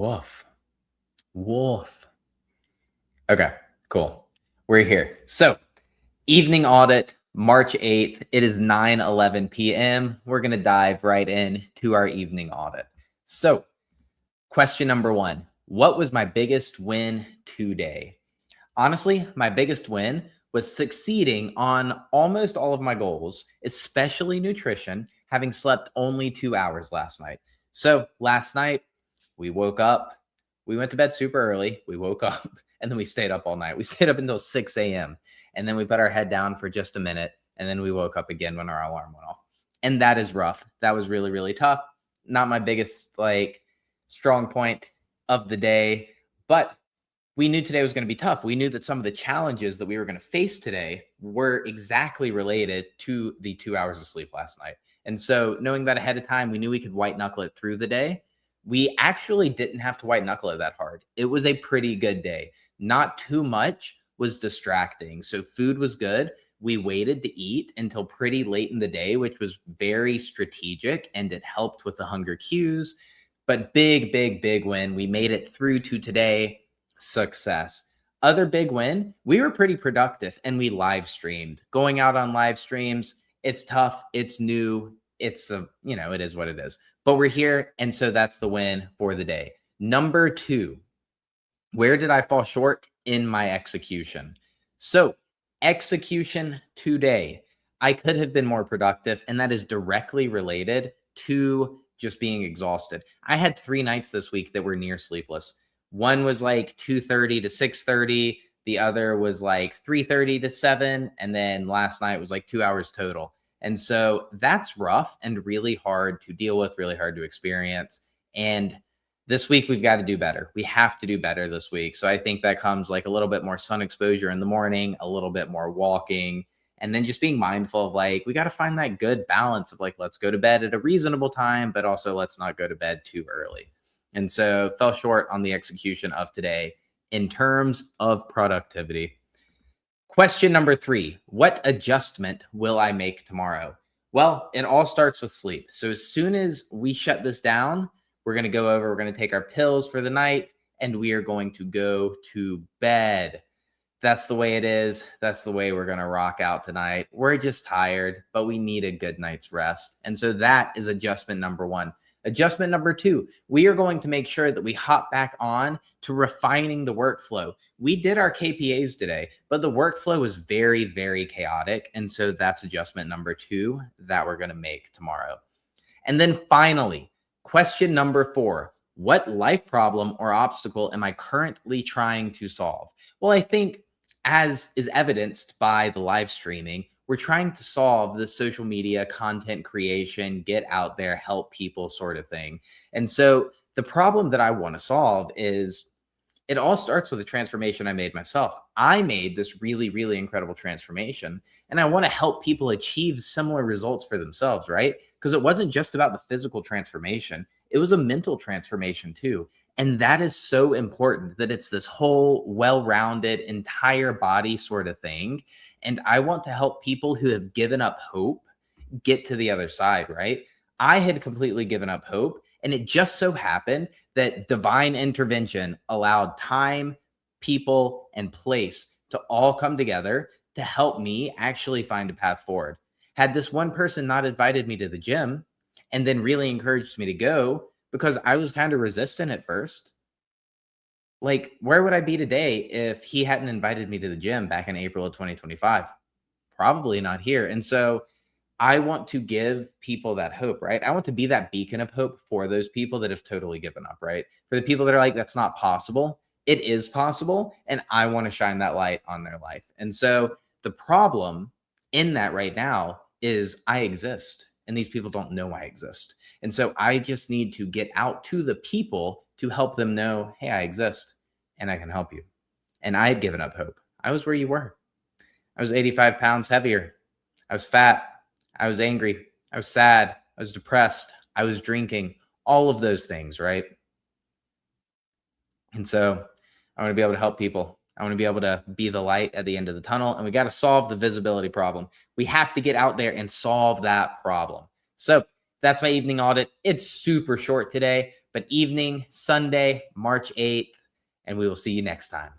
Woof. Woof. Okay, cool. We're here. So, evening audit, March 8th. It is 9:11 p.m. We're going to dive right in to our evening audit. So, question number 1. What was my biggest win today? Honestly, my biggest win was succeeding on almost all of my goals, especially nutrition, having slept only 2 hours last night. So, last night we woke up, we went to bed super early, we woke up, and then we stayed up all night. We stayed up until 6 a.m. and then we put our head down for just a minute, and then we woke up again when our alarm went off. And that is rough. That was really, really tough. Not my biggest strong point of the day, but we knew today was going to be tough. We knew that some of the challenges that we were going to face today were exactly related to the 2 hours of sleep last night. And so, knowing that ahead of time, we knew we could white knuckle it through the day. We actually didn't have to white knuckle it that hard. It was a pretty good day. Not too much was distracting. So, food was good. We waited to eat until pretty late in the day, which was very strategic and it helped with the hunger cues. But big, big, big win. We made it through to today. Success. Other big win, we were pretty productive and we live streamed. Going out on live streams, it's tough, it's new, it is what it is. But we're here, and so that's the win for the day. Number 2, where did I fall short in my execution? So, execution today, I could have been more productive, and that is directly related to just being exhausted. I had 3 nights this week that were near sleepless. One was like 2:30 to 6:30. The other was like 3:30 to 7. And then last night was like 2 hours total. And so that's rough and really hard to deal with, really hard to experience. And this week we've got to do better. We have to do better this week. So I think that comes like a little bit more sun exposure in the morning, a little bit more walking, and then just being mindful of we got to find that good balance of let's go to bed at a reasonable time, but also let's not go to bed too early. And so fell short on the execution of today in terms of productivity. Question number 3, what adjustment will I make tomorrow? Well, it all starts with sleep. So as soon as we shut this down, we're going to take our pills for the night and we are going to go to bed. That's the way it is. That's the way we're going to rock out tonight. We're just tired, but we need a good night's rest. And so that is adjustment number 1. Adjustment number 2, we are going to make sure that we hop back on to refining the workflow. We did our KPAs today, but the workflow was very, very chaotic. And so that's adjustment number 2 that we're going to make tomorrow. And then finally, question number 4, what life problem or obstacle am I currently trying to solve? Well, I think as is evidenced by the live streaming, we're trying to solve the social media content creation, get out there, help people sort of thing. And so the problem that I want to solve is it all starts with a transformation I made myself. I made this really, really incredible transformation, and I want to help people achieve similar results for themselves, right? Because it wasn't just about the physical transformation, it was a mental transformation too. And that is so important that it's this whole well-rounded entire body sort of thing. And I want to help people who have given up hope get to the other side, right? I had completely given up hope. And it just so happened that divine intervention allowed time, people, and place to all come together to help me actually find a path forward. Had this one person not invited me to the gym and then really encouraged me to go because I was kind of resistant at first, where would I be today if he hadn't invited me to the gym back in April of 2025? Probably not here. And so I want to give people that hope, right? I want to be that beacon of hope for those people that have totally given up, right? For the people that are like, that's not possible. It is possible. And I want to shine that light on their life. And so the problem in that right now is I exist and these people don't know I exist. And so I just need to get out to the people to help them know, hey, I exist and I can help you. And I had given up hope. I was where you were. I was 85 pounds heavier. I was fat. I was angry. I was sad. I was depressed. I was drinking, all of those things, right? And so I want to be able to help people. I want to be able to be the light at the end of the tunnel. And we got to solve the visibility problem. We have to get out there and solve that problem. So that's my evening audit. It's super short today, but evening, Sunday, March 8th, and we will see you next time.